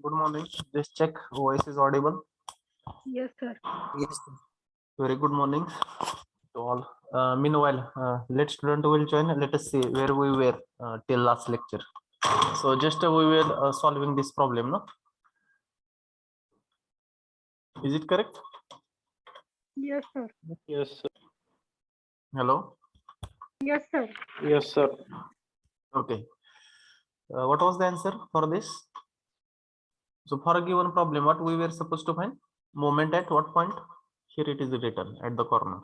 Good morning. Just check voice is audible. Yes, sir. Yes, sir. Very good morning to all. Meanwhile, let student will join. Let us see where we were till last lecture. So just we were solving this problem, no? Is it correct? Yes, sir. Yes, sir. Hello. Yes, sir. Yes, sir. Okay. What was the answer for this? So for a given problem, what we were supposed to find? Moment at what point? Here it is written at the corner.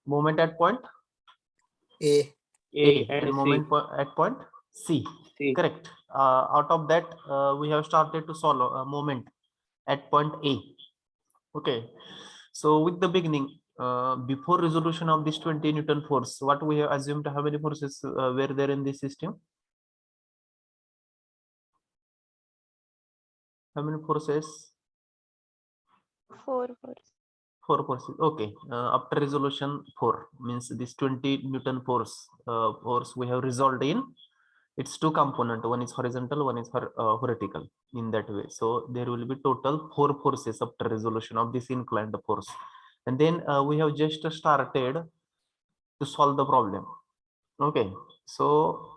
Moment at point A. A and and moment at point C. C. Correct. Out of that, we have started to solve a moment at point A. Okay. So with the beginning, before resolution of this 20 Newton force, what we have assumed, how many forces were there in this system? How many forces? 4 force. 4 forces. Okay. After resolution 4 means this 20 Newton force we have resolved in its two component. One is horizontal, one is vertical in that way. So there will be total 4 forces after resolution of this inclined force. And then we have just started to solve the problem. Okay. So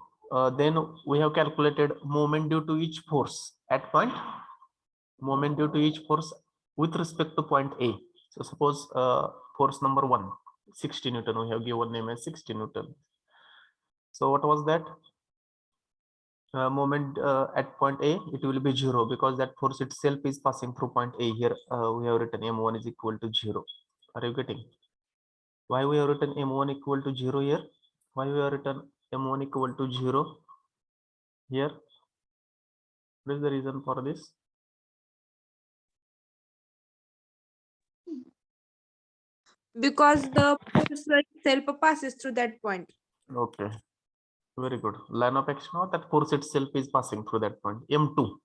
then we have calculated moment due to each force at point, moment due to each force with respect to point A. So suppose force number 1, 60 Newton, we have given name as 60 Newton. So what was that? Moment at point A, it will be 0 because that force itself is passing through point A. Here we have written M1 is equal to 0. Are you getting? Why we have written M1 equal to 0 here? Why we have written M1 equal to 0 here? What is the reason for this? Because the force itself passes through that point. Okay, very good. Line of action or that force itself is passing through that point. M2,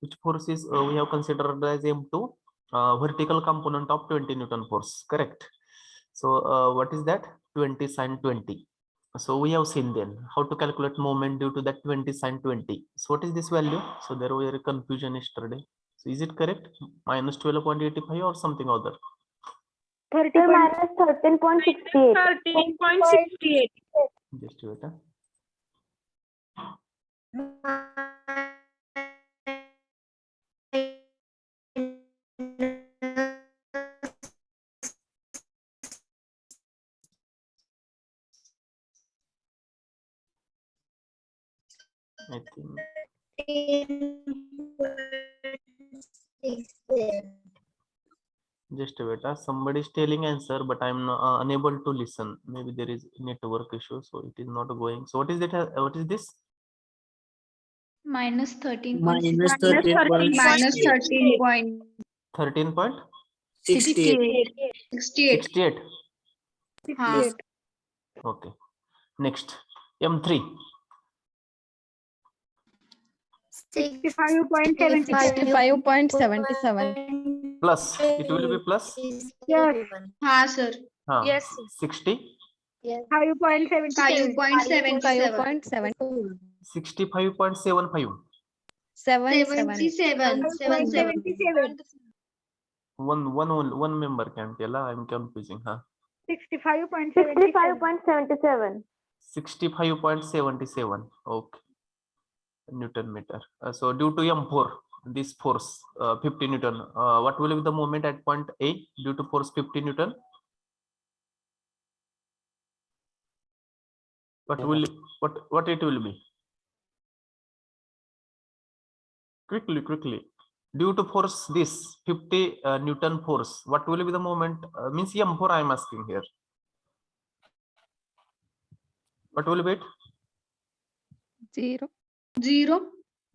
which force is we have considered as M2, vertical component of 20 Newton force, correct? So what is that? 20 sine 20. So we have seen then how to calculate moment due to that 20 sine 20. So what is this value? So there was a confusion yesterday. So is it correct? Minus 12.85 or something other? 30 minus 13.68. 13.68. Just wait. I think just wait. Somebody is telling answer, but I'm unable to listen. Maybe there is network issue, so it is not going. So what is it? What is this? Minus 13.68. Minus 13.68. Minus 13.68. 13.68. 68. Yes. Okay. Next, M3. 65.77. 65.77. Plus. It will be plus. Yes. हाँ sir. Yes. 60. 5.77. 5.77. 65.75. 77. 77. One member can tell. I'm confusing. 65.77. 65.77. 65.77. Okay, Newton meter. So due to M4, this force 50 Newton, what will be the moment at point A due to force 50 Newton? What it will be? Quickly. Due to force this 50 Newton force, what will be the moment? Means M4 I am asking here. What will be it? 0. 0.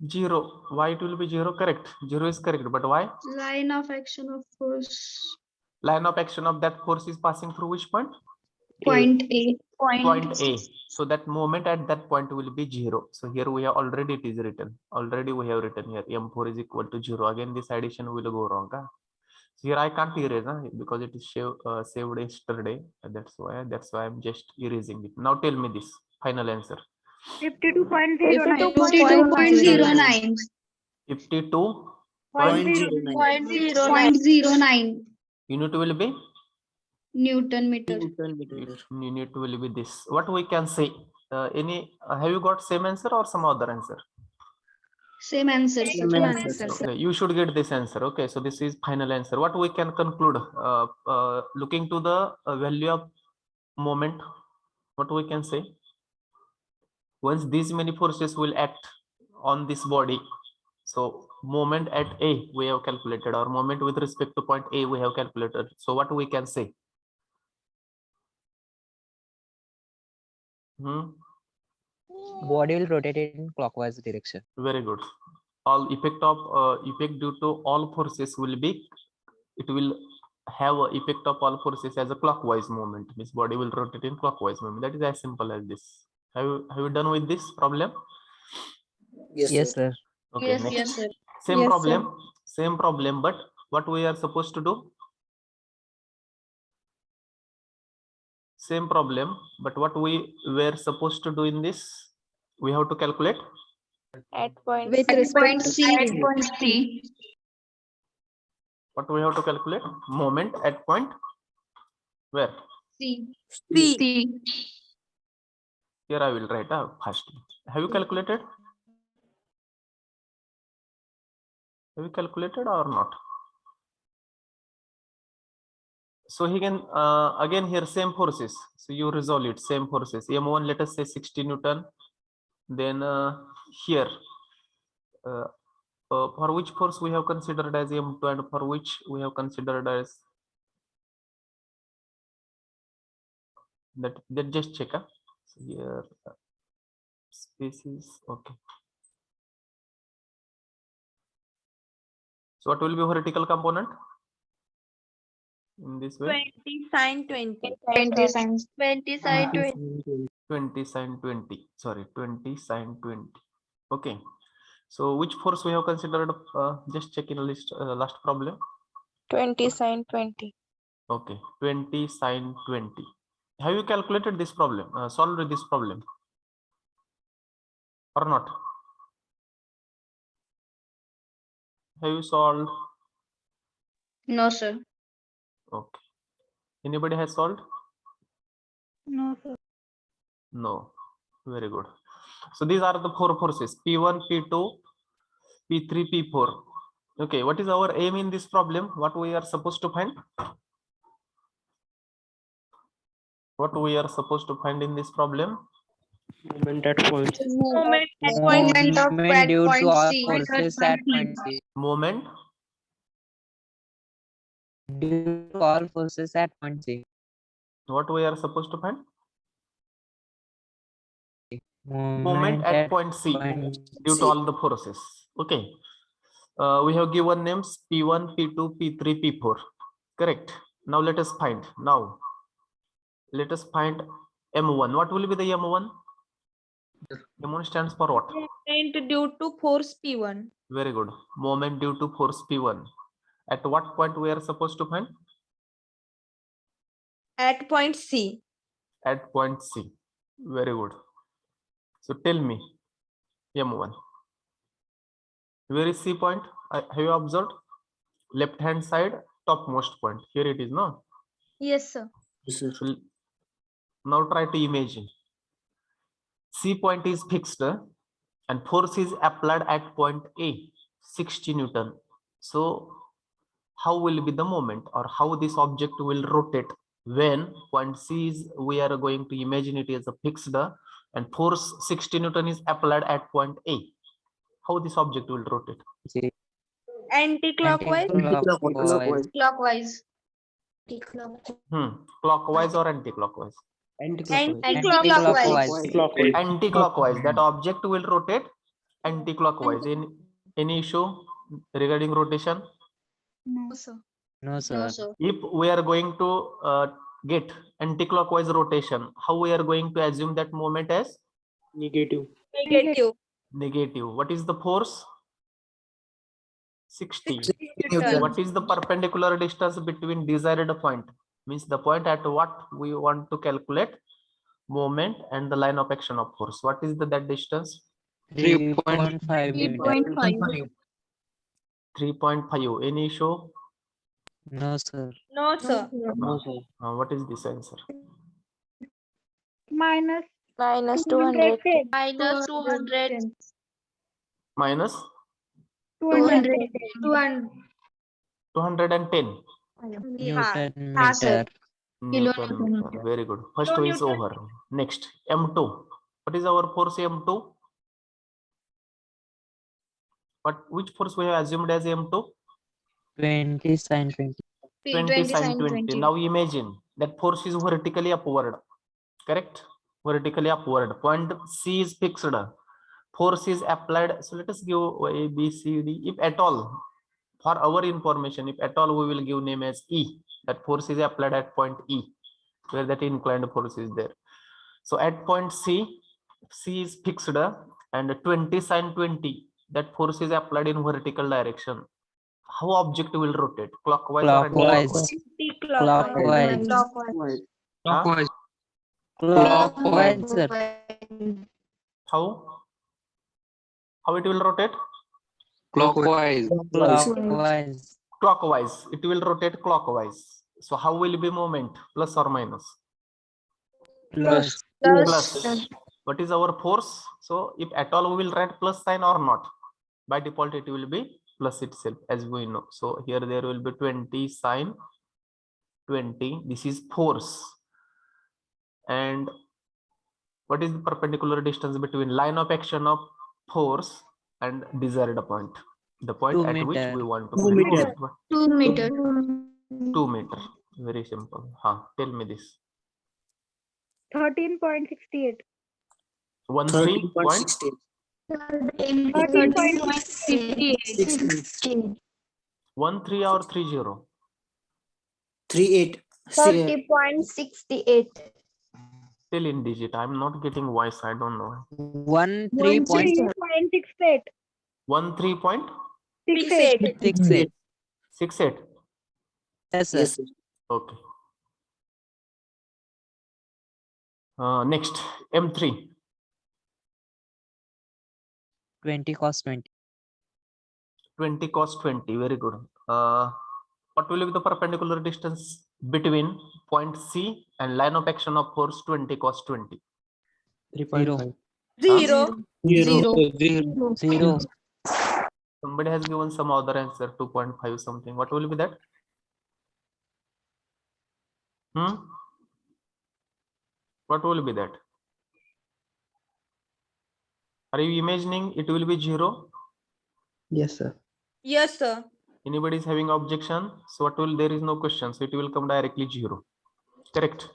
0. Why it will be 0? Correct. 0 is correct. But why? Line of action of force. Line of action of that force is passing through which point? Point A. Point A. So that moment at that point will be 0. So here we have already it is written. Already we have written here M4 is equal to 0. Again this addition will go wrong. So here I can't erase because it is saved yesterday. That's why I'm just erasing it. Now tell me this final answer. 52.09. 52.09. 52.09. Unit will be? Newton meter. Unit will be this. What we can say? Have you got same answer or some other answer? Same answer. Okay, you should get this answer. Okay, so this is final answer. What we can conclude? Looking to the value of moment, what we can say? Once these many forces will act on this body, so moment at A we have calculated, or moment with respect to point A we have calculated. So what we can say? Body will rotate in clockwise direction. Very good. All effect due to all forces will be, it will have a effect of all forces as a clockwise movement. Means body will rotate in clockwise movement. That is as simple as this. Have you done with this problem? Yes, sir. Okay, next. Yes, sir. Same Yes, problem, but what we are supposed to do? Same problem, but what we were supposed to do in this? We have to calculate At point With At respect point to C. what we have to calculate? Moment at point where? C. C. Here I will write first. Have you calculated? Have you calculated or not? So he can again here same forces. So you resolve it. Same forces. M1 let us say 60 Newton. Then here for which force we have considered as M2 and for which we have considered as that just check. So here species. Okay. So what will be vertical component in this way? 20 sin 20. 20 science. 20 side 20. 20 sin 20. Sorry, 20 sin 20. Okay. So which force we have considered? Just check in a list. Last problem. 20 sin 20. Okay, 20 sin 20. Have you calculated this problem? Solved this problem or not? Have you solved? No, sir. Okay. Anybody has solved? No, sir. No. Very good. So these are the four forces: P1, P2, P3, P4. Okay. What is our aim in this problem? What we are supposed to find? What we are supposed to find in this problem? Moment at point. Moment of Moment due point to all C. forces at point C. Moment Due to all forces at point C. what we are supposed to find? Moment Moment at point C due to all the forces. Okay. We have given names P1, P2, P3, P4. Correct. Now let us find. Now let us find M1. What will be the M1? M1 stands for what? Moment due to force P1. Very good. Moment due to force P1. At what point we are supposed to find? At point C. At point C. Very good. So tell me M1. Where is C point? Have you observed? Left hand side topmost point. Here it is, no? Yes, sir. So now try to imagine. C point is fixed and force is applied at point A, 60 Newton. So how will be the moment, or how this object will rotate when point C is, we are going to imagine it as a fixed and force 60 Newton is applied at point A. How this object will rotate? Anti-clockwise. Anti-clockwise. Clockwise. Clockwise or anti-clockwise? Anti-clockwise. Clockwise. Anti-clockwise. That object will rotate anti-clockwise. Any issue regarding rotation? No. No, sir. No, No, sir. sir. If we are going to get anti-clockwise rotation, how we are going to assume that moment as Negative. Negative. negative? What is the force? 60. Newton. What is the perpendicular distance between desired point? Means the point at what we want to calculate moment and the line of action of force. What is that distance? 3.5 meter. 3.5. 3.5. Any issue? No, sir. No, sir. No, sir. What is this answer? Minus Minus 200. 210. Minus 200. Minus 210. 200. 210 Newton Ah, sir. meter. Newton Kilonewton meter. meter. Very good. First one is over. Next, M2. What is our force M2? Which force we have assumed as M2? 20 sin 20. 20 sin sin 20. Now imagine that force is vertically upward. Correct? Vertically upward. Point C is fixed. Force is applied. So let us give A, B, C, D. If at all, for our information, if at all, we will give name as E. That force is applied at point E, where that inclined force is there. So at point C, C is fixed and 20 sin 20. That force is applied in vertical direction. How object will rotate? Clockwise or Clockwise. Anti-clockwise. Clockwise. Clockwise. Clockwise, sir. How it will rotate? Clockwise. Clockwise. Clockwise. It will rotate clockwise. So how will be moment? Plus or minus? Plus. Plus. What is our force? So if at all we will write plus sign or not? By default it will be plus itself, as we know. So here there will be 20 sin 20. This is force. And what is the perpendicular distance between line of action of force and desired point? The point 2 at which meter. we want to 2 meter. 2 meter. 2 meter. Very simple. Tell me this. 13.68. 13 point 13.68. 13 or 30? 38. 30.68. Still in digit. I'm not getting voice. I don't know. 13.68. 3.68. 13.68. 68. Yes, sir. Yes, sir. Okay. Next, M3. 20 cos 20. 20 cos 20. Very good. What will be the perpendicular distance between point C and line of action of force 20 cos 20? 3.5. 0. 0. Somebody has given some other answer, 2.5 something. What will be that? What will be that? Are you imagining it will be 0? Yes, sir. Yes, sir. Anybody is having objection? So what will, there is no question. So it will come directly 0. Correct.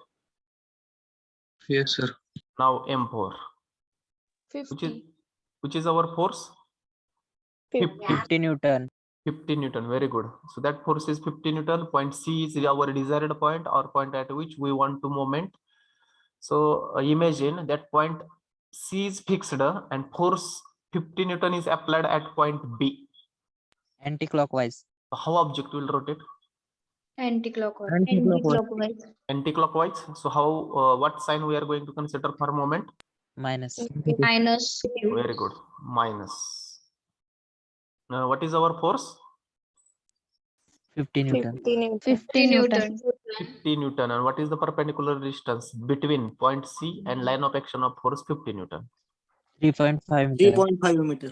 Yes, sir. Now M4. 50. Which is our force? 50 Newton. 50 Newton. Very good. So that force is 50 Newton. Point C is our desired point, or point at which we want to moment. So imagine that point C is fixed and force 50 Newton is applied at point B. Anti-clockwise. So how object will rotate? Anti-clockwise. Anti-clockwise. So how, what sign we are going to consider for moment? Minus. Minus. Very good. Minus. Now what is our force? 50 Newton. 50 Newton. 50 Newton. 50 Newton. And what is the perpendicular distance between point C and line of action of force 50 Newton? 3.5 meter. 3.5 meter.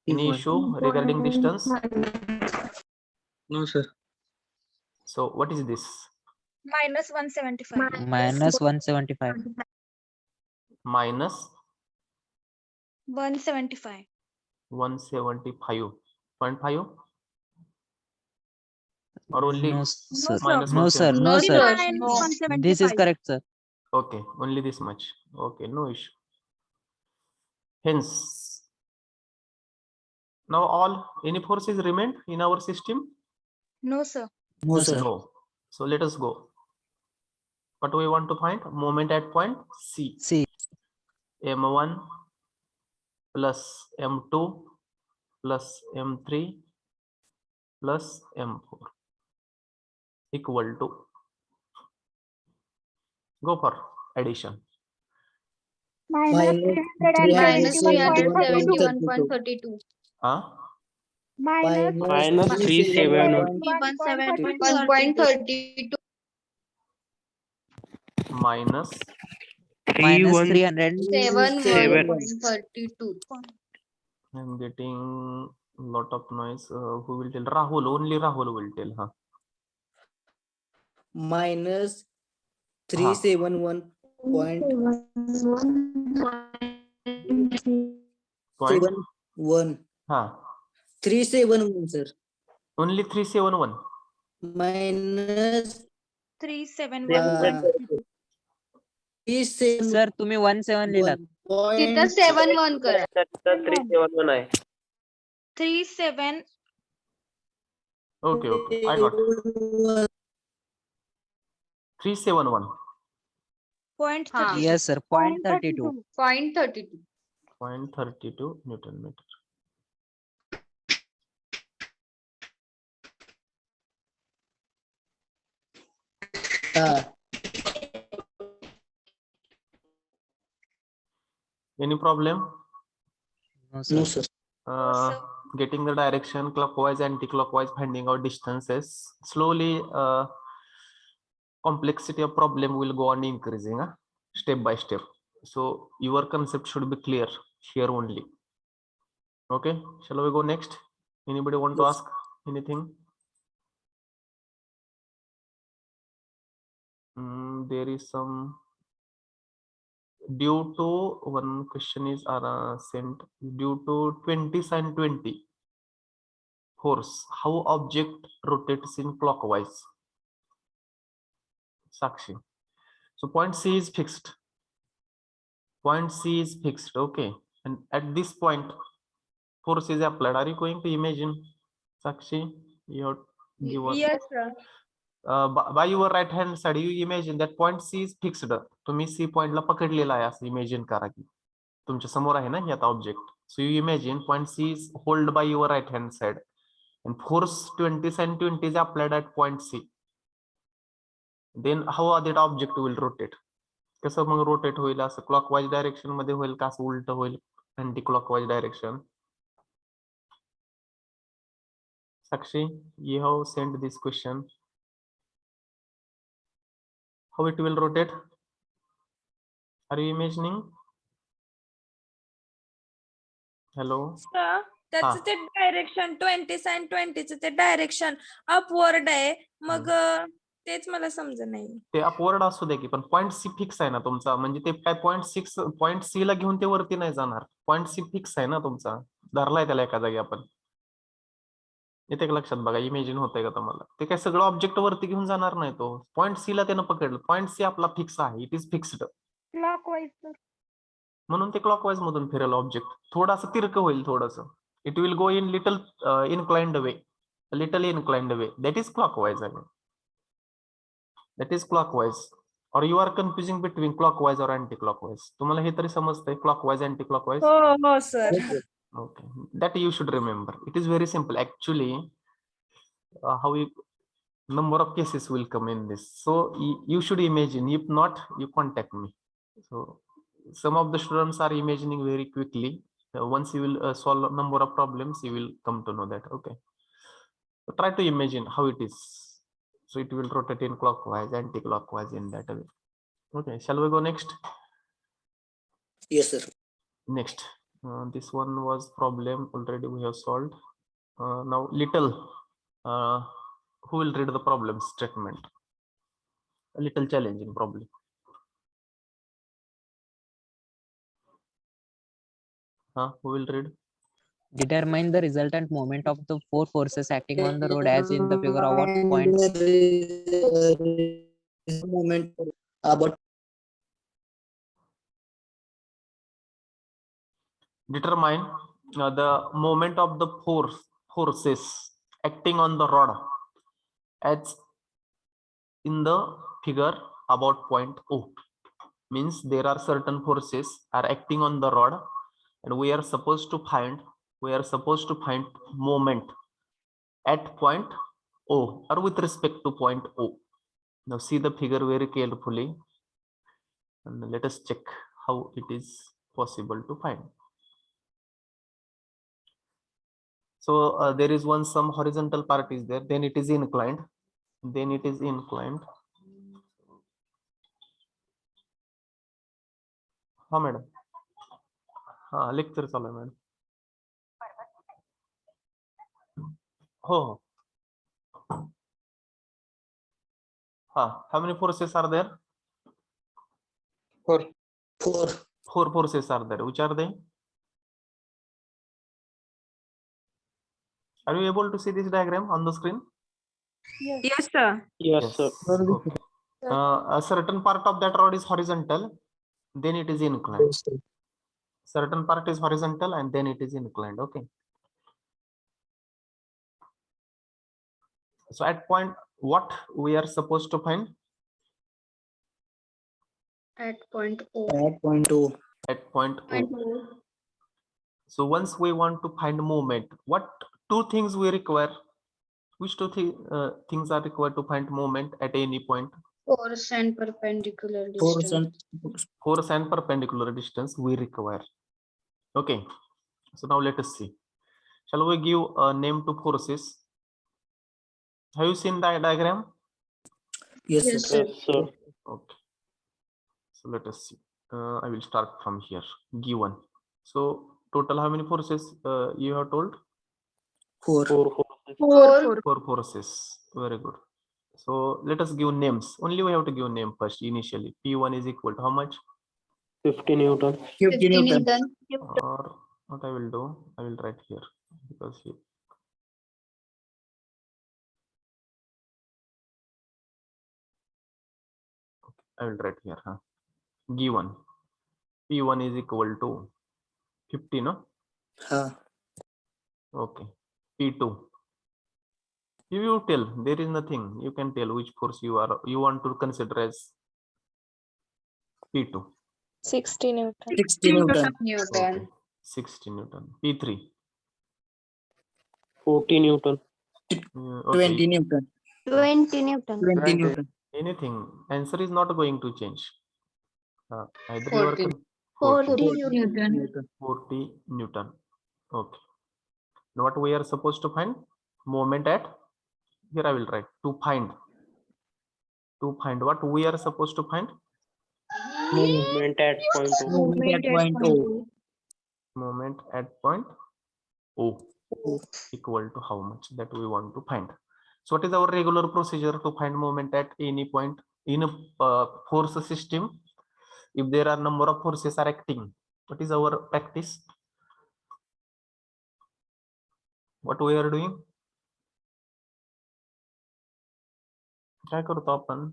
Any issue regarding distance? No, sir. So what is this? Minus 175. Minus 175. Minus 175. 175.5 or only No, sir. minus No, sir. 175? No, No, sir. sir. No. This is correct, sir. Okay, only this much. Okay, no issue. Hence, now all any forces remain in our system? No, sir. No, sir. No. So let us go. What we want to find? Moment at point C. C. M1 plus M2 plus M3 plus M4 equal to, go for addition. Minus Minus 371.32. 371.32. Huh? Minus Minus 1.32. Minus Minus 300. 71.32. I'm getting lot of noise. Who will tell? Rahul. Only Rahul will tell. Huh? minus 371.71. Point. Huh? 371, sir. Only 371. Minus 371. 371. Sir, तुम्ही 17 लिहिलात. तिथं 71 करा. 37. Okay, okay. I got 371. Point हाँ. 32. Yes, sir. 0.32. 0.32. 0.32 Newton meter. Any problem? No, sir. No, sir. sir. Getting the direction clockwise, anti-clockwise, finding out distances. Slowly, complexity of problem will go on increasing, step by step. So your concept should be clear here only. Okay, shall we go next? Anybody want to ask anything? There is some. Due to one question is sent. Due to 20 sin 20 force, how object rotates in clockwise? Sakshi. So point C is fixed. Point C is fixed. Okay, and at this point, force is applied. Are you going to imagine, Sakshi? You have give us. Yes, sir. By your right hand side, you imagine that point C is fixed. तुम्ही C point ला पकडलेला आहे असं imagine करा की तुमच्या समोर आहे ना हे आता object. So you imagine point C is held by your right hand side and force 20 sin 20 is applied at point C. Then how that object will rotate? कसं मग rotate होईल असं clockwise direction मध्ये होईल का असं उलट होईल anti clockwise direction? Sakshi, you have sent this question. How it will rotate? Are you imagining? Hello. Sir, त्याचं ते डायरेक्शन 20 sin 20 चं ते डायरेक्शन अपवर्ड आहे मग तेच मला समज नाही. ते अपवर्ड असू दे की पण पॉइंट सी फिक्स आहे ना तुमचा म्हणजे ते काय पॉइंट सी ला घेऊन ते वरती नाही जाणार. पॉइंट सी फिक्स आहे ना तुमचा धरलाय त्याला एका जागी आपण. येते का लक्षात बघा इमेजिन होतंय का तुम्हाला ते काय सगळं ऑब्जेक्ट वरती घेऊन जाणार नाही तो पॉइंट सी ला त्यानं पकडलं पॉइंट सी आपला फिक्स आहे इट इज फिक्स्ड Clockwise. म्हणून ते क्लॉकवाईज मधून फिरेल ऑब्जेक्ट थोडासा तिरकं होईल थोडस it will go in little inclined way little inclined way that is clockwise आहे दॅट इज क्लॉकवाईज और you are confusing between clockwise और अँटी क्लॉकवाईज तुम्हाला हे तरी समजतंय क्लॉकवाईज अँटी क्लॉकवाईज हो sir. okay that you should remember it is very simple actually how you number of cases will come in this so you should imagine if not you contact me so some of the students are imagining very quickly once you will solve a number of problems you will come to know that okay So try to imagine how it is. So it will rotate in clockwise, anti-clockwise in that way. Okay, shall we go next? Yes, sir. Next, this one was problem already we have solved. Now little, who will read the problem statement? A little challenging problem. Who will read? Determine the resultant moment of the four forces acting on the road as in the figure about point. Moment about Determine the moment of the forces acting on the rod as in the figure about point O. Means there are certain forces are acting on the rod, and we are supposed to find moment at point O or with respect to point O. Now see the figure very carefully and let us check how it is possible to find. So there is some horizontal part is there, then it is inclined, हा madam, हा lecture चालू आहे madam. हो हो. हा, how many forces are there? Four. Four forces are there. Which are they? Are you able to see this diagram on the screen? Yes, sir. Yes, sir. Okay. A certain part of that rod is horizontal, then it is inclined. Certain part is horizontal and then it is inclined. Okay. So at point what we are supposed to find? At point O. at point O. At point O. Point O. So once we want to find movement, what two things we require? Which two things are required to find movement at any point? Force and perpendicular Force distance. and Force and perpendicular distance we require. Okay. So now let us see. Shall we give a name to forces? Have you seen the diagram? yes, Yes, sir. sir. Yes, sir. Okay. So let us see. I will start from here. Given. So total how many forces you have told? Four. Four. Four forces. Very good. So let us give names. Only we have to give name first initially. P1 is equal to how much? 50 Newton. 50 Newton. Or what I will do, I will write here because here. I will write here. Given P1 is equal to 50, no? Okay. P2. You tell, there is nothing. You can tell which force you want to consider as P2. 60 Newton. 60 Newton. Okay. 60 Newton. P3. 40 Newton. Okay. 20 Newton. 20 Newton. 20 Newton. Anything. Answer is not going to change. Either 40. you are 40 Newton. 40 Newton. Okay. Now what we are supposed to find? Moment at, here I will write to find what we are supposed to find? Movement at point O. Movement at point O. Moment at point O equal to how much that we want to find. So what is our regular procedure to find moment at any point in a force system? If there are number of forces are acting, what is our practice? What we are doing? काय करतो आपण?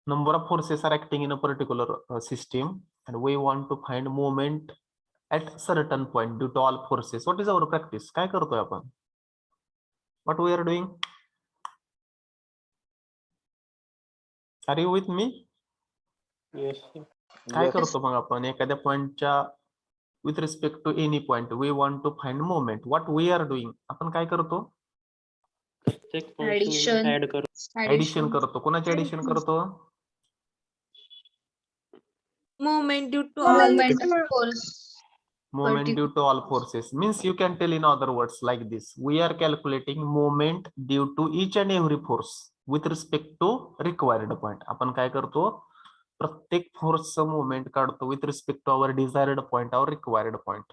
Number of forces are acting in a particular system and we want to find moment at certain point due to all forces. What is our practice? काय करतोय आपण? What we are doing? Are you with me? Yes, sir. काय करतो मग आपण एखाद्या पॉइंटच्या with respect to any point we want to find moment. What we are doing? आपण काय करतो? प्रत्येक Addition. ऍड कर. Addition करतो. कोणाची addition करतो? Movement due to all. Moment of force. Moment due to all forces means you can tell in other words like this. We are calculating moment due to each and every force with respect to required point. आपण काय करतो प्रत्येक फोर्सचा moment काढतो with respect to our desired point or required point.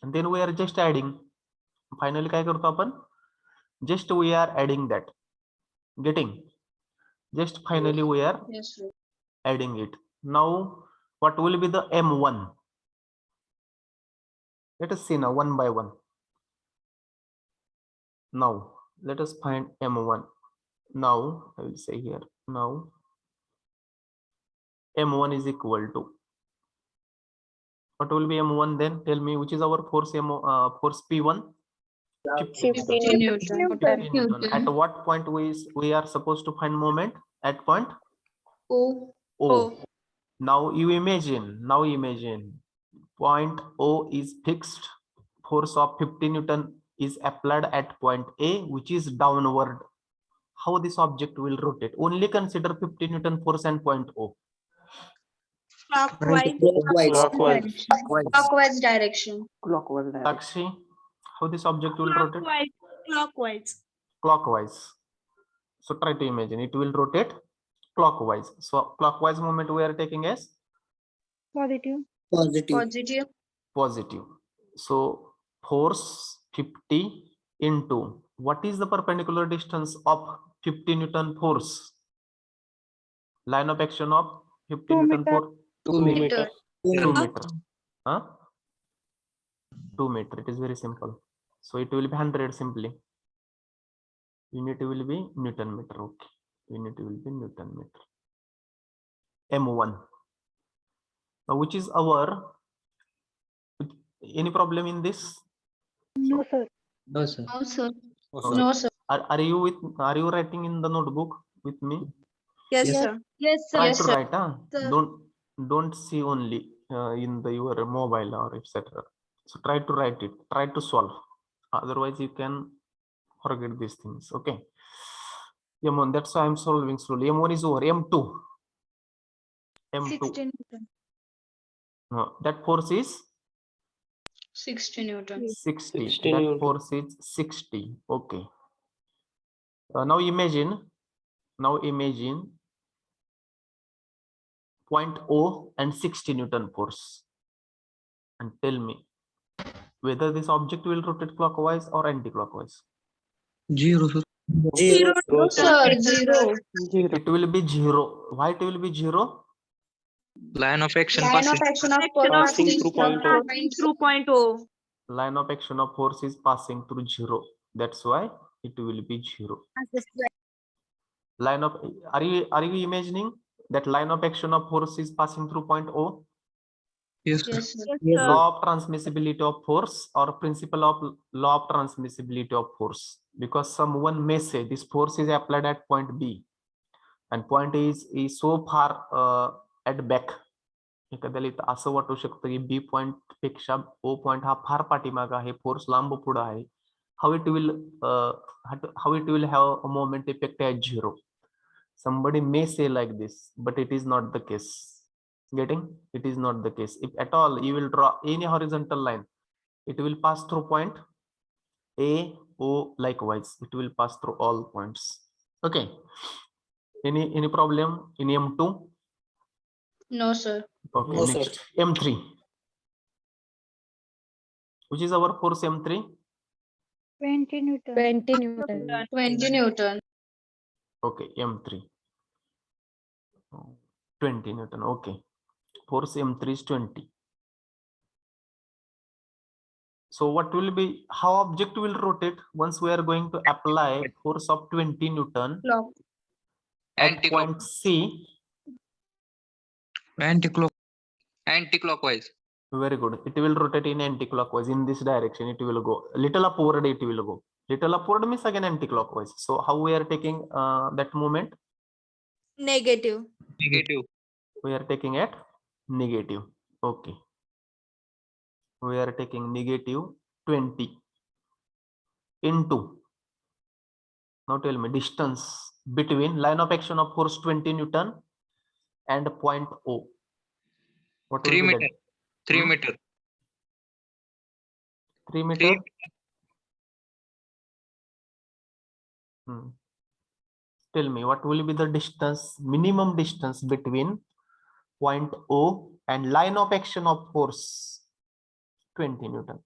And then we are just adding. Finally काय करतो आपण just we are adding that. Getting? Just finally we are Yes, sir. adding it. Now what will be the M1? Let us see now one by one. Now let us find M1. Now I will say here now M1 is equal to what will be M1 then? Tell me which is our force force P1? 50 Newton. 50 Newton. At what point we are supposed to find moment? At point O. O. Now you imagine point O is fixed. Force of 50 Newton is applied at point A, which is downward. How this object will rotate? Only consider 50 Newton force and point O. Clockwise. Clockwise. Clockwise direction. Clockwise direction. Sakshi, how this object will rotate? Clockwise. Clockwise. So try to imagine it will rotate clockwise. So clockwise moment we are taking as Positive. Positive. Positive. positive. So force 50 into what is the perpendicular distance of 50 Newton force? Line of action of 50 2 Newton meter. force? 2 meter. 2 meter. Huh? 2 meter. It is very simple. So it will be 100 simply. Unit will be Newton meter. Okay. Unit will be Newton meter. M1. Now which is our, any problem in this? No, sir. No, sir. No, sir. Okay. No, sir. Are you writing in the notebook with me? Yes, Yes. sir. Yes, sir. Try Yes, to sir. write, huh? Sir. Don't see only in your mobile or etc. So try to write it. Try to solve. Otherwise you can forget these things. Okay. M1. That's why I'm solving slowly. M1 is over. M2. M2. 16 Newton. No, that force is 60 Newton. 60. 60 That Newton. force is 60. Okay. Now imagine point O and 60 Newton force, and tell me whether this object will rotate clockwise or anti-clockwise. Zero. Zero, Sir, zero. Zero. It will be 0. Why it will be 0? Line of action Line of passing. action of Passing passing through from point O. point O. Line of action of force is passing through 0. That's why it will be 0. Line of, are you imagining that line of action of force is passing through point O? Yes, sir. Yes, sir. Yes, sir. Law of transmissibility of force or principle of law of transmissibility of force, because someone may say this force is applied at point B and point A is so far at back. एखाद्याला इथं असं वाटू शकतं की B point पेक्षा O point हा फार पाठीमागा आहे, force लांब पुढे आहे. How it will have a moment effect at 0. Somebody may say like this, but it is not the case. Getting? It is not the case. If at all you will draw any horizontal line, it will pass through point A, O, likewise. It will pass through all points. Okay. Any problem in M2? No, sir. Okay, No, sir. next M3. Which is our force M3? 20 Newton. 20 Newton. 20 Newton. Okay, M3. 20 Newton. Okay. Force M3 is 20. So what will be, how object will rotate once we are going to apply force of 20 Newton Clock. at Anti-clock- point C? Anti-clockwise. Very good. It will rotate in anti-clockwise. In this direction, it will go. Little upward, it will go. Little upward means again anti-clockwise. So how we are taking that moment? Negative. Negative. We are taking at negative. Okay. We are taking negative 20 into. Now tell me distance between line of action of force 20 Newton and point O. What will 3 be meter. that? 3 Hmm? meter. 3 meter. Tell me what will be the distance, minimum distance between point O and line of action of force 20 Newton.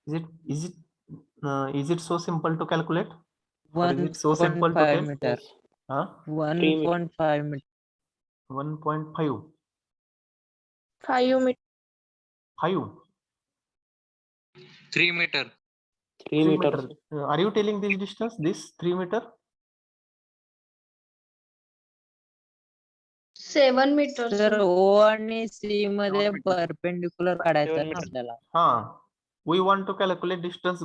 Is it so simple to calculate? Or is it so simple to 1.5 tell? meter. Huh? 1.5 meter. 1.5. 5 meter. 5. 3 meter. 3 3 meters. meter. Are you telling this distance? This 3 meter? 7 meters. Sir sir. O आणि C मध्ये perpendicular काढायचं आहे ना आपल्याला. We want to calculate distance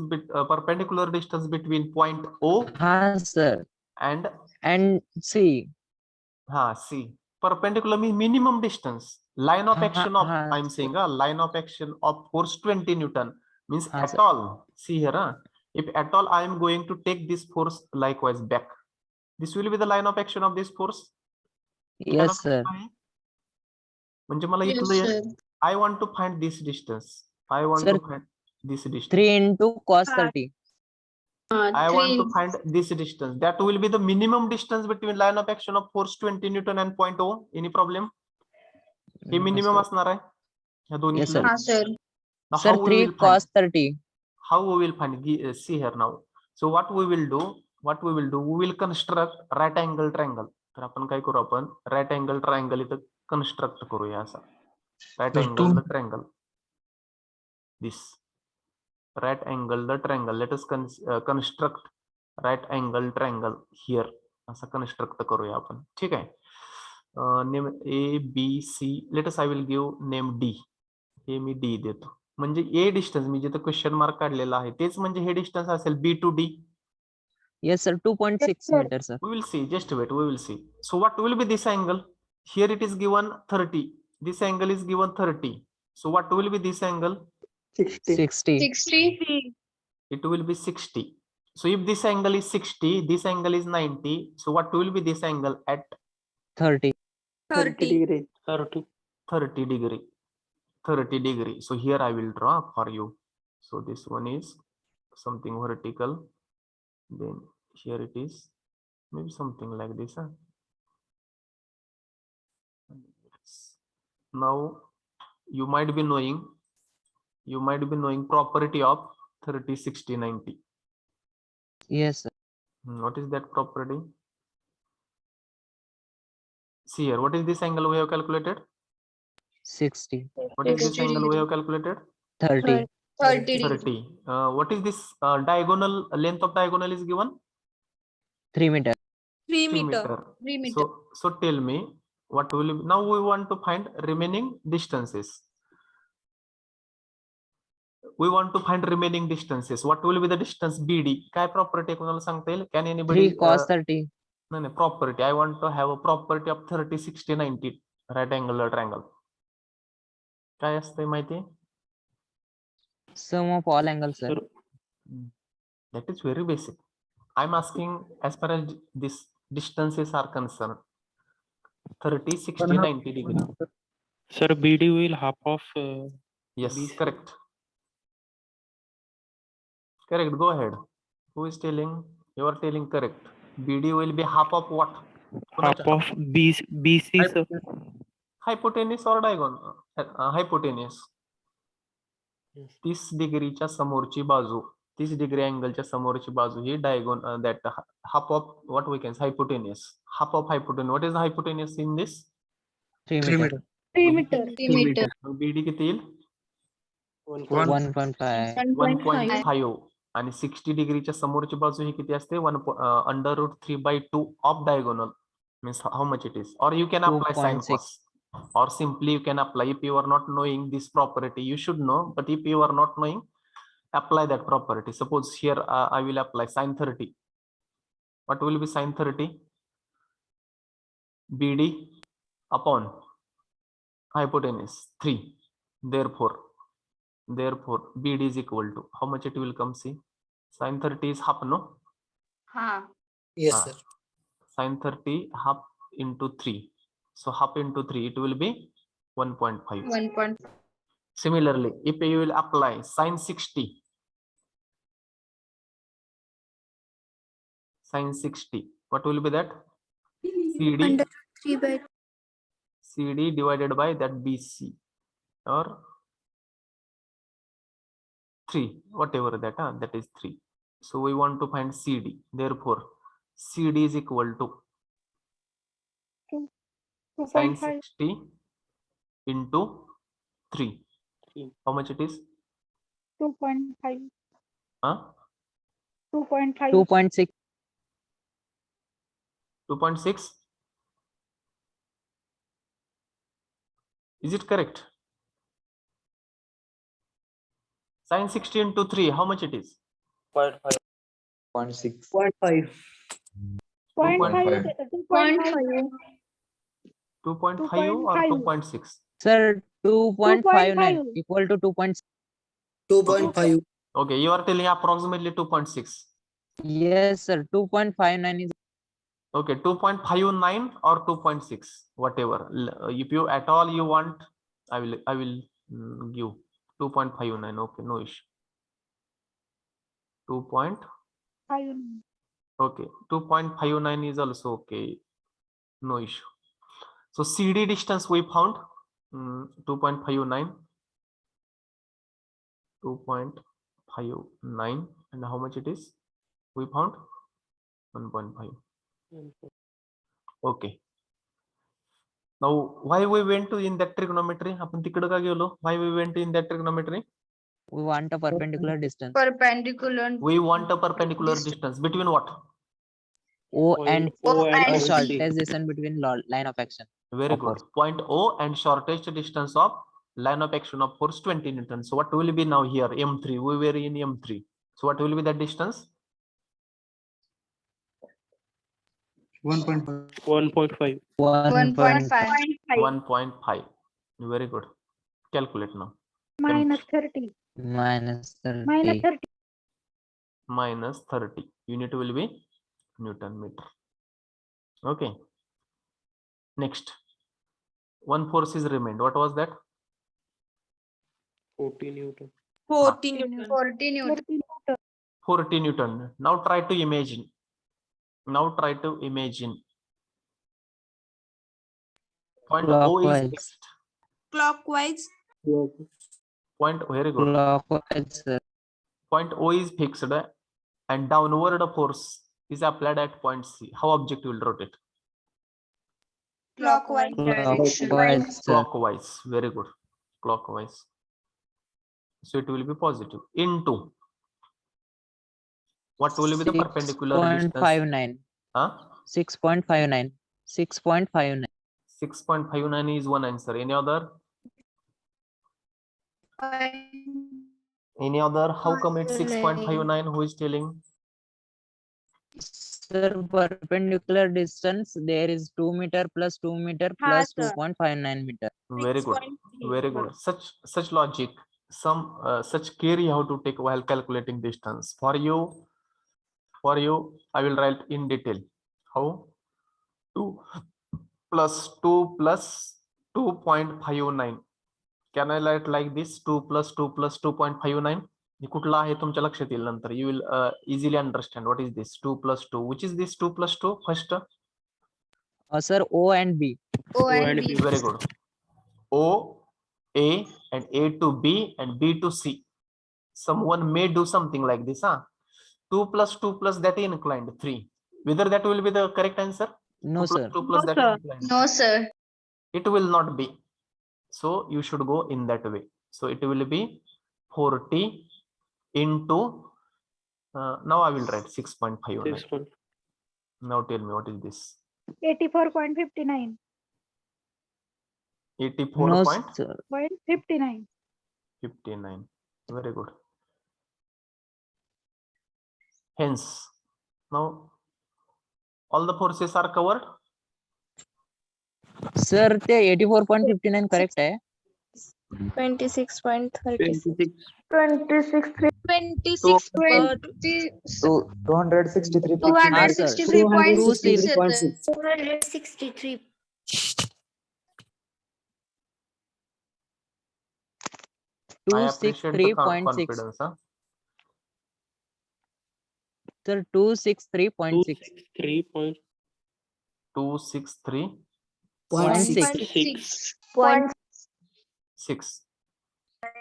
perpendicular distance between point O हा sir. and C. C. Perpendicular means minimum distance. Line of action of, हाँ, I'm saying line of action of force 20 Newton means हाँ, at sir. all. See here, if at all I am going to take this force likewise back, this will be the line of action of this force. Yes sir. म्हणजे मला Yes, इथलं sir. I want to find this distance. I want Sir, to find this distance. 3 into cos 30. I want to 3. find this distance. That will be the minimum distance between line of action of force 20 Newton and point O. Any problem? Hey minimum असणार आहे ह्या दोन्ही. Yes, sir. Ha, sir. Sir 3 cos 30. How we will find? See here now. So what we will do? We will construct right angle triangle. तर आपण काय करू, आपण right angle triangle इथं construct करूया असा. Right angle the triangle. This right angle the triangle. Let us construct right angle triangle here. असा construct करूया आपण. ठीक आहे. Name A, B, C. Let us I will give name D. Hey me D देतो. म्हणजे A distance मी जिथे question mark काढलेला आहे तेच म्हणजे हे डिस्टन्स असेल B to D. Yes sir, 2.6 meter sir. We will see, just wait, we will see. So what will be this angle? Here it is given 30. This angle is given 30. So what will be this angle? 60. 60. 60. It will be 60. So if this angle is 60, this angle is 90. So what will be this angle at 30. 30. degree. 30. 30 degree? 30 degree. So here I will draw for you. So this one is something vertical. Then here it is maybe something like this. Now you might be knowing property of 30, 60, 90. Yes sir. What is that property? See here, what is this angle we have calculated? 60. What is this 60 angle we degree. have calculated? 30. 30 degree. 30. What is this diagonal length of diagonal is given? 3 meter. 3 3 meter. meter. 3 meter. So tell me what will be, now we want to find remaining distances. We want to find remaining distances. What will be the distance BD? काय property कोणाला सांगता येईल? Can anybody? 3 cos 30. No, property. I want to have a property of 30, 60, 90 right angular triangle. काय असते माहिती? Sum of all angles sir. That is very basic. I'm asking as far as this distances are concerned. 30, 60, 90 degree. Sir, BD will half of. Yes, BC. correct. Correct. Go ahead. Who is telling? You are telling correct. BD will be half of what? Half of BC, sir. Hypotenuse or diagonal? Hypotenuse. Yes. 30 डिग्रीच्या समोरची बाजू, 30 degree अँगलच्या समोरची बाजू ही diagonal, that half of what we can say hypotenuse. Half of hypotenuse. What is the hypotenuse in this? 3 meter. 3 meter. 3 meter. BD किती येईल? 1.5. 1.5. आणि 60 डिग्रीच्या समोरची बाजू ही किती असते? √3/2 of diagonal. Means how much it is? Or you can apply sin 2.6. cos. Or simply you can apply, if you are not knowing this property, you should know, but if you are not knowing, apply that property. Suppose here I will apply sin 30. What will be sin 30? BD upon hypotenuse 3. Therefore BD is equal to how much it will come? See, sin 30 is half, no? Ha. Yes, Ah. sir. Sin 30 half into 3. So half into 3, it will be 1.5. 1.5. Similarly, if you will apply sine 60, what will be that? CD, Under 3 by CD divided by that BC, or 3, whatever that, that is 3. So we want to find CD. Therefore, CD is equal to sine 2.5. 60 into 3. How much it is? 2.5. Huh? 2.5. 2.6. 2.6. Is it correct? Sine 60 into 3, how much it is? 0.6. 0.5. 0.5. 2.5 or 2.6? Sir, 2.59 2.5. equal to 2.6. 2.5. Okay, you are telling approximately 2.6. Yes, sir. 2.59 is Okay, 2.59 or 2.6, whatever. If you at all you want, I will give 2.59. Okay, no issue. 2. Okay, 2.59 is also okay, no issue. So CD distance we found 2.59, 2.59, and how much it is? We found 1.5. Okay. Now, why we went to in that trigonometry? आपण तिकडे का गेलो? Why we went in that trigonometry? we want a perpendicular distance. Perpendicular. We want a perpendicular distance between what? O and O and the C. shortest distance between line of action. Very Of good. course. Point O and shortest distance of line of action of force 20 newtons. So what will be now here? M3. We were in M3. So what will be that distance? 1.5. 1.5. 1.5. 1.5. Very good. Calculate now. Minus 30. Minus 30. Minus 30. Minus 30. Unit will be Newton meter. Okay. Next. One force is remained. What was that? 40 Newton. 40 Newton. 40 Newton. 30 Newton. 40 Newton. Now try to imagine. Point O is Clockwise. fixed. Clockwise. Point, very good. Clockwise, sir. Point O is fixed and downward force is applied at point C. How object will rotate? Clockwise. Direction. Clockwise, sir. Clockwise. Very good. Clockwise. So it will be positive. Into what will be the perpendicular distance? 6.59. Huh? 6.59. 6.59. 6.59 is one answer. Any other? Any other? How come it's 6.59? Who is telling? Sir, perpendicular distance there is 2 meter plus 2 meter plus sir. 2.59 meter. Very good. Very good. Such logic, such care you have to take while calculating distance. For you, I will write in detail. How? 2 plus 2 plus 2.59. Can I write like this? 2 plus 2 plus 2.59. हे कुठला आहे तुमच्या लक्षात येईल नंतर. You will easily understand what is this 2 plus 2. Which is this 2 plus 2? First. Sir, O and B. O and B. Very good. O, A, and A to B, and B to C. Someone may do something like this. 2 plus 2 plus that inclined 3. Whether that will be the correct answer? No, 2 plus sir. 2 plus No, that sir. inclined. No, sir. It will not be. So you should go in that way. So it will be 40 into. Now I will write 6.59. 6. Now tell me what is this? 84.59. 84. No, Point sir. 59. 59. Very good. Hence, now all the forces are covered. Sir, ते 84.59 correct आहे. 26.36. 26. 26. 263. 263.66. 263. I appreciate the 263.6. confidence. Huh? Sir, 263.6. 263.6. 263.6. Point six.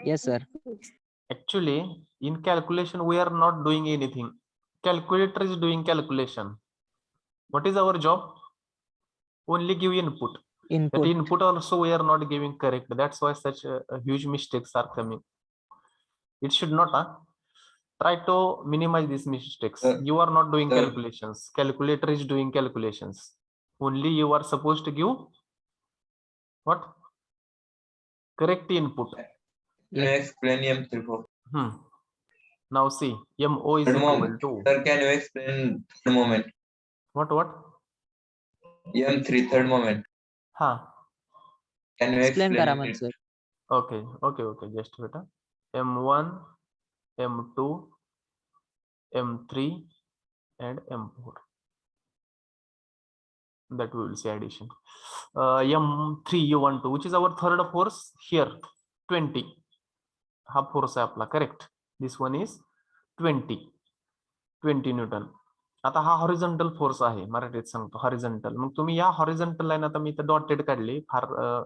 Yes, sir. Actually, in calculation, we are not doing anything. Calculator is doing calculation. What is our job? Only give input. That Input. input also we are not giving correct. That's why such huge mistakes are coming. It should not. Try to minimize these mistakes. You are not doing calculations. Calculator is doing calculations. Only you are supposed to give what? Correct input. Can you explain M34? Now see, MO is Third equal moment. to Sir, can you explain third moment? what? M3 third moment. Can you Explain explain Karamat, it? sir. Okay. Just wait. M1, M2, M3, and M4. That we will see addition. M3 U12, which is our third force here, 20. Ha force आहे आपला, correct. This one is 20 Newton. आता हा horizontal force आहे, मराठीत सांगतो horizontal. मग तुम्ही या horizontal line, आता मी इथं डॉटेड काढली, फार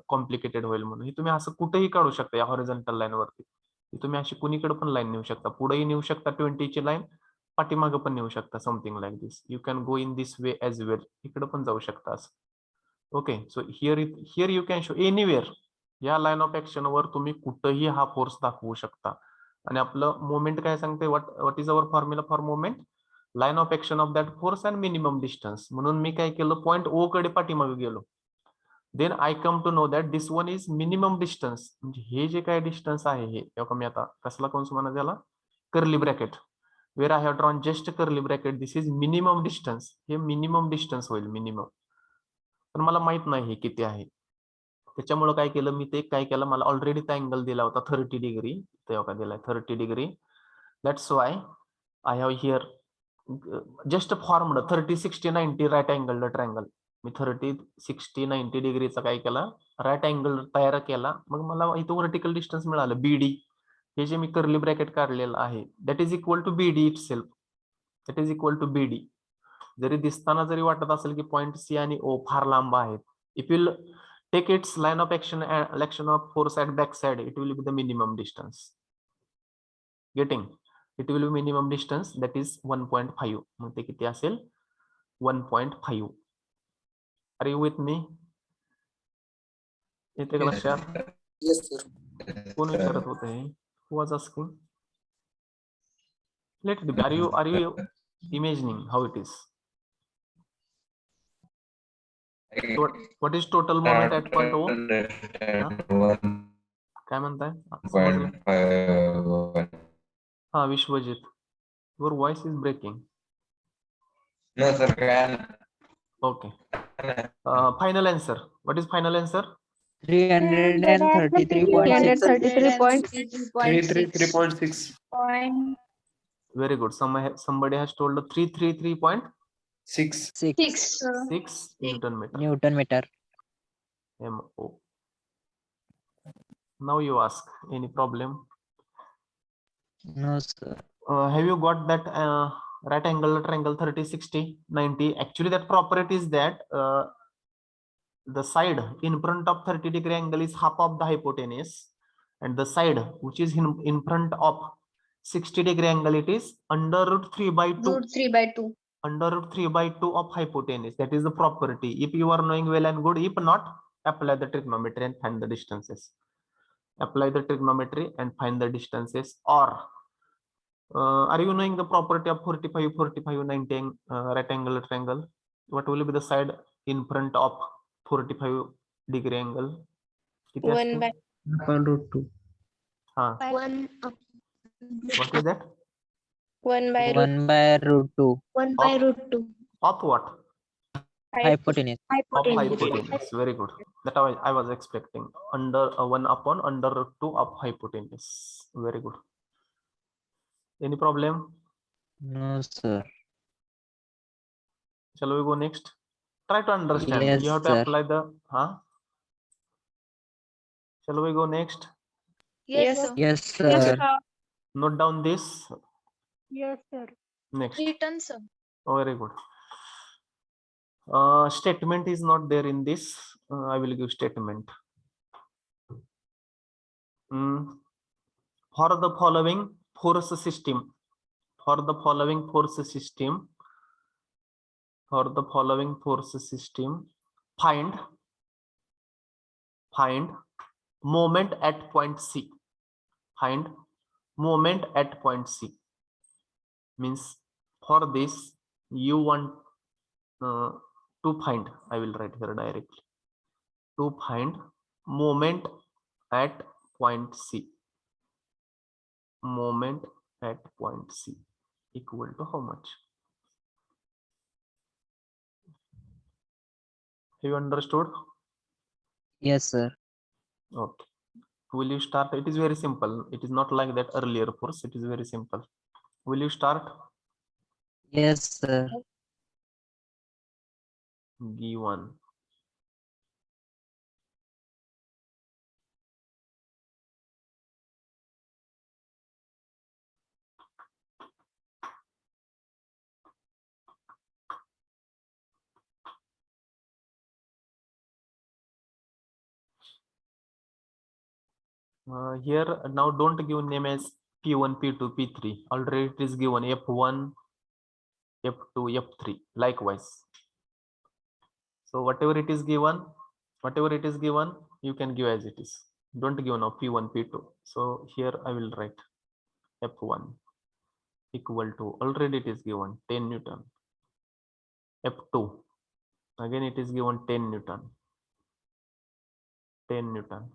कॉम्प्लिकेटेड होईल म्हणून. ही तुम्ही असं कुठेही काढू शकता या हॉरिझॉन्टल लाईन वरती. तुम्ही अशी कुणीकडे पण लाईन नेऊ शकता, पुढेही नेऊ शकता 20 ची लाईन, पाठीमागं पण नेऊ शकता, something like this. You can go in this way as well. इकडे पण जाऊ शकता असं. Okay, so here you can show anywhere. या लाईन ऑफ ऍक्शन वर तुम्ही कुठेही हा फोर्स दाखवू शकता. आणि आपलं मोमेंट काय सांगते, what is our formula for moment? Line of action of that force and minimum distance. म्हणून मी काय केलं, पॉईंट ओ कडे पाठीमागे गेलो. Then I come to know that this one is minimum distance. म्हणजे हे जे काय डिस्टन्स आहे, हे मी आता कसला कंस म्हणा त्याला, curly bracket. Where I have drawn just curly bracket, this is minimum distance. हे मिनिमम डिस्टन्स होईल, मिनिमम. पण मला माहित नाही हे किती आहे. त्याच्यामुळे काय केलं मी, ते काय केलं, मला ऑलरेडी त्या अँगल दिला होता 30 डिग्री. तेव्हा काय दिलाय 30 degree. That's why I have here just formed 30, 60, 90 right angle triangle. मी 30, 60, 90 डिग्रीचा काय केला, राईट अँगल तयार केला. मग मला इथं व्हर्टिकल डिस्टन्स मिळालं, बीडी. हे जे मी कर्ली ब्रॅकेट काढलेलं आहे, that is equal to BD itself. That is equal to BD. जरी दिसताना जरी वाटत असेल की पॉईंट सी आणि ओ फार लांब आहेत, if you take its line of action of force at back side, it will be the minimum distance. Getting? It will be minimum distance, that is 1.5. मग ते किती असेल, 1.5. Are you with me? येते का लक्षात? Yes, sir. कोण विचारत होते? Who was asking? Let it be. Are you imagining how it is? What is total moment at point O? काय म्हणताय? हा, Vishwajit, your voice is breaking. No, sir. Can Okay. Final answer. What is final answer? 333.6. 333.6. Very good. Somebody has told 333.6 6. Newton meter. Newton meter. MO. Now you ask, any problem? No, sir. Have you got that right angle triangle 30, 60, 90? Actually, that property is that the side in front of 30 degree angle is half of the hypotenuse, and the side which is in front of 60 degree angle, it is under root 3 by 2. Root 3 by 2. Under root 3 by 2 of hypotenuse. That is the property. If you are knowing well and good, if not, apply the trigonometry and find the distances. Apply the trigonometry and find the distances. Or are you knowing the property of 45, 45, 90 right angle triangle? What will be the side in front of 45 degree angle? 1 by Root 2. What is that? 1 by 1 by root 2. 1 by root 2. Of what? Hypotenuse. Of hypotenuse. Very good. That I was expecting. Under 1 upon under root 2 of hypotenuse. Very good. Any problem? No, sir. Shall we go next? Try to understand. Yes, You have to sir. apply the. Shall we go next? Yes, sir. Yes, Yes, sir. sir. Note down this. Yes, sir. Next. Written, sir. Oh, very good. Statement is not there in this. I will give statement. For the following force system, for the following force system, for the following force system, find moment at point C. Find moment at point C. Means for this you want to find. I will write here directly. To find moment at point C. Moment at point C equal to how much? Have you understood? Yes, sir. Okay. Will you start? It is very simple. It is not like that earlier force. It is very simple. Will you start? Yes, sir. Given. Here now don't give name as P1, P2, P3. Already it is given F1, F2, F3 likewise. So whatever it is given, you can give as it is. Don't give now P1, P2. So here I will write F1 equal to, already it is given 10 Newton. F2 again it is given 10 Newton. 10 Newton.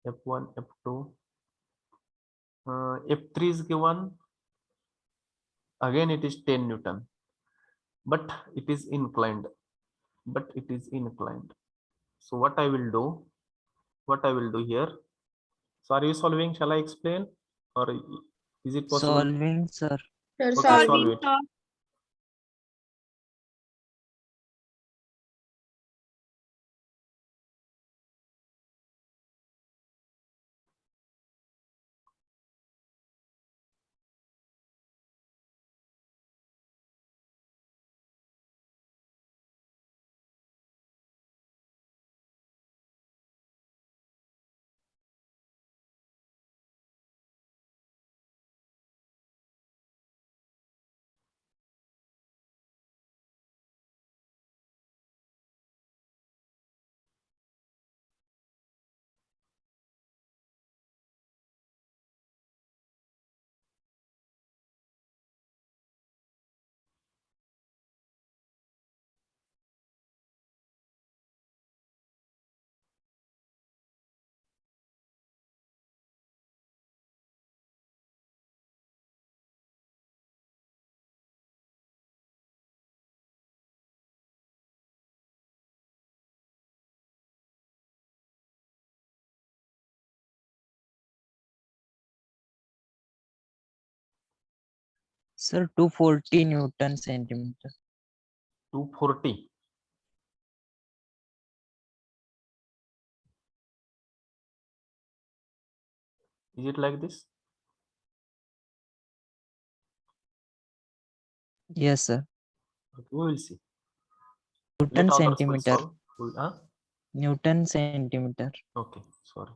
F1, F2. F3 is given, again it is 10 Newton, but it is inclined. So what I will do here. So are you solving? Shall I explain, or is it possible? Solving, sir. Sir, Okay, solving. solve it. Sir, 240 Newton centimeter. 240. Is it like this? Yes, sir. Okay, we will see. Newton Let others will centimeter. solve. Newton centimeter. Okay, sorry.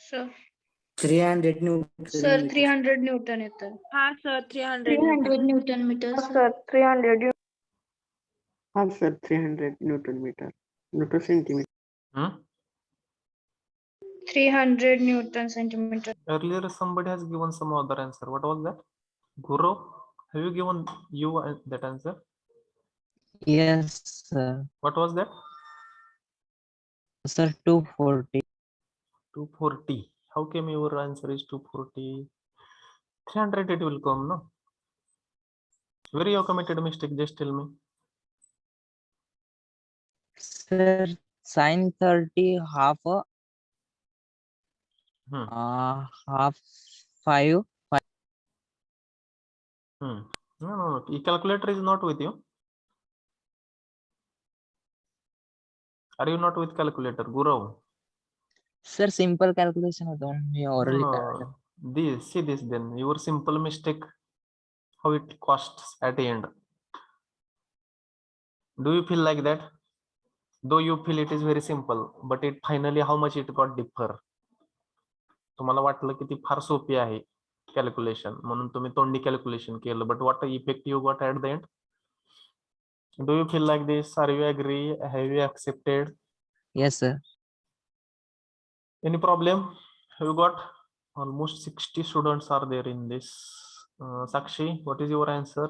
Sir, 300 Newton. sir, 300 Newton येतं. हा sir 300 Newton meter. Sir, 300. हा sir 300 Newton meter. Newton centimeter. Hmm? 300 Newton centimeter. Earlier, somebody has given some other answer. What was that? Guru, have you given that answer? Yes, sir. What was that? Sir, 240. 240. How came your answer is 240? 300 it will come, no? Where you committed mistake? Just tell me. Sir, sin 30 half Hmm. half 5. No. The calculator is not with you. Are you not with calculator, Guru? Sir, simple calculation होतं म्हणून मी orally करायला. See this then. Your simple mistake, how it costs at the end. Do you feel like that? Though you feel it is very simple, but it finally how much it got differ. तुम्हाला वाटलं की ती फार सोपी आहे calculation म्हणून तुम्ही तोंडी calculation केलं, but what effect you got at the end? Do you feel like this? Are you agree? Have you accepted? Yes, sir. Any problem? Have you got? Almost 60 students are there in this. Sakshi, what is your answer?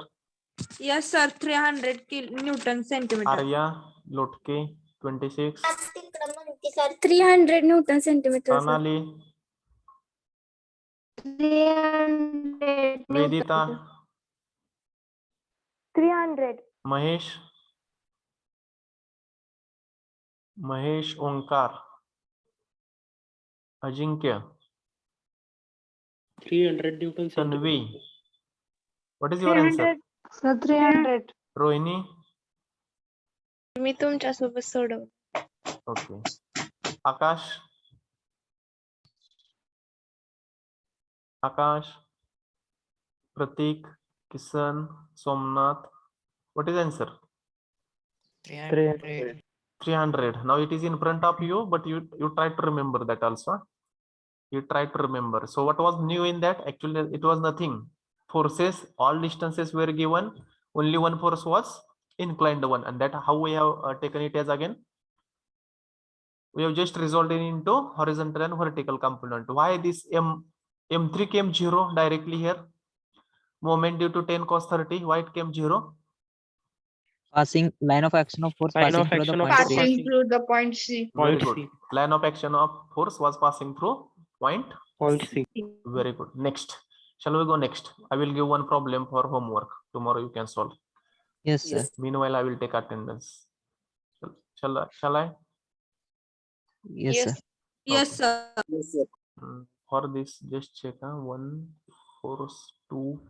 Yes sir 300 Newton centimeter. Arya Lotke 26. 300 Newton centimeter. Pranali, 300. Vedita, 300. Mahesh Onkar, Ajinkya, 300 Newton centimeter. Tanvi. What is your answer? 300. Sir, 300. Rohini? मी तुमच्यासोबत सोडव. Okay. Akash? Pratik, Kisan, Somnath. What is the answer? 300. 300. Now it is in front of you, but you try to remember that also. You try to remember. So what was new in that? Actually, it was nothing. Forces, all distances were given. Only one force was inclined one. And that how we have taken it as again? We have just resolved it into horizontal and vertical component. Why this M3 came 0 directly here? Moment due to 10 cos 30. Why it came 0? Passing line of action of force Line passing of through the action of point force C. Passing through the point C. Very Point good. C. Line of action of force was passing through point. Point C. Very good. Next. Shall we go next? I will give one problem for homework. Tomorrow you can solve. Yes, sir. Meanwhile, I will take attendance. Shall I? Yes, Yes. sir. Yes sir. Yes, sir. For this, just check 1 force 2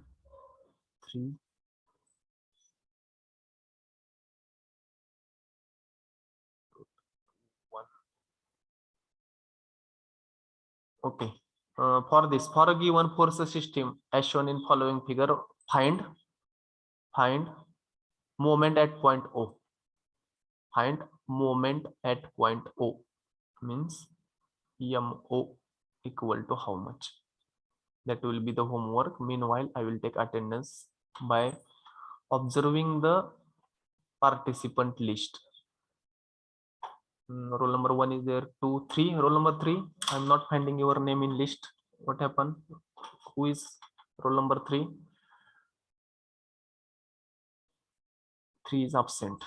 3. Okay. For this, for a given force system as shown in following figure, find moment at point O. Find moment at point O means MO equal to how much? That will be the homework. Meanwhile, I will take attendance by observing the participant list. Roll number 1 is there, 2, 3. Roll number 3, I'm not finding your name in list. What happened? Who is roll number 3? 3 is absent.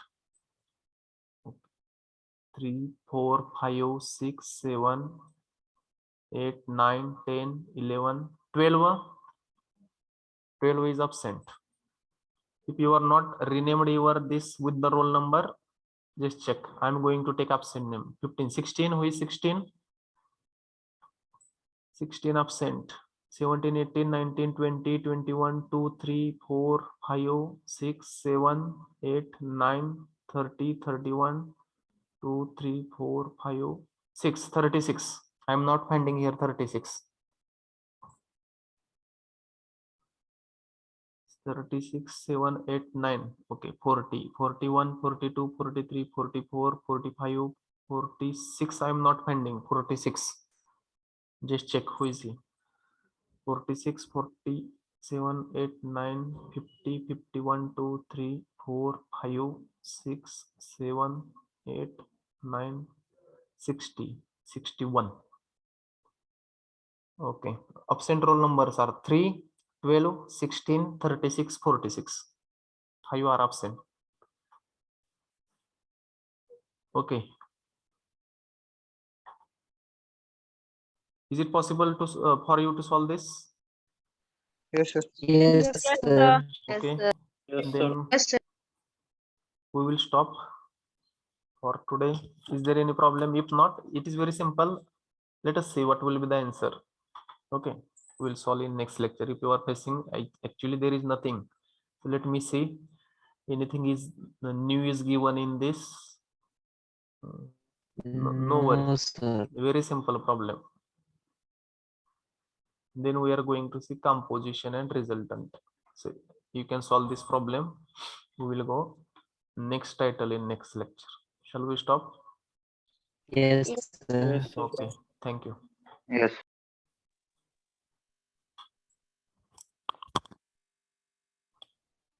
3, 4, 5, 6, 7, 8, 9, 10, 11, 12. 12 is absent. If you are not renamed your this with the roll number, just check. I'm going to take absent name. 15, 16. Who is 16? 16 absent. 17, 18, 19, 20, 21, 2, 3, 4, 5, 6, 7, 8, 9, 30, 31, 2, 3, 4, 5, 6, 36. I'm not finding here 36. 36, 7, 8, 9. Okay, 40, 41, 42, 43, 44, 45, 46. I'm not finding 46. Just check who is he. 46, 47, 8, 9, 50, 51, 2, 3, 4, 5, 6, 7, 8, 9, 60, 61. Okay. Absent roll numbers are 3, 12, 16, 36, 46. 5 are absent. Okay. Is it possible to for you to solve this? Yes, sir. Yes, Yes, sir. Okay. Yes, Then Yes, sir. we will stop for today. Is there any problem? If not, it is very simple. Let us see what will be the answer. Okay, we'll solve in next lecture. If you are facing, actually there is nothing. So let me see. Anything is new is given in this? No worry. No, sir. Very simple problem. Then we are going to see composition and resultant. So you can solve this problem. We will go next title in next lecture. Shall we stop? Yes, sir. Yes, sir. Okay, thank you. Yes.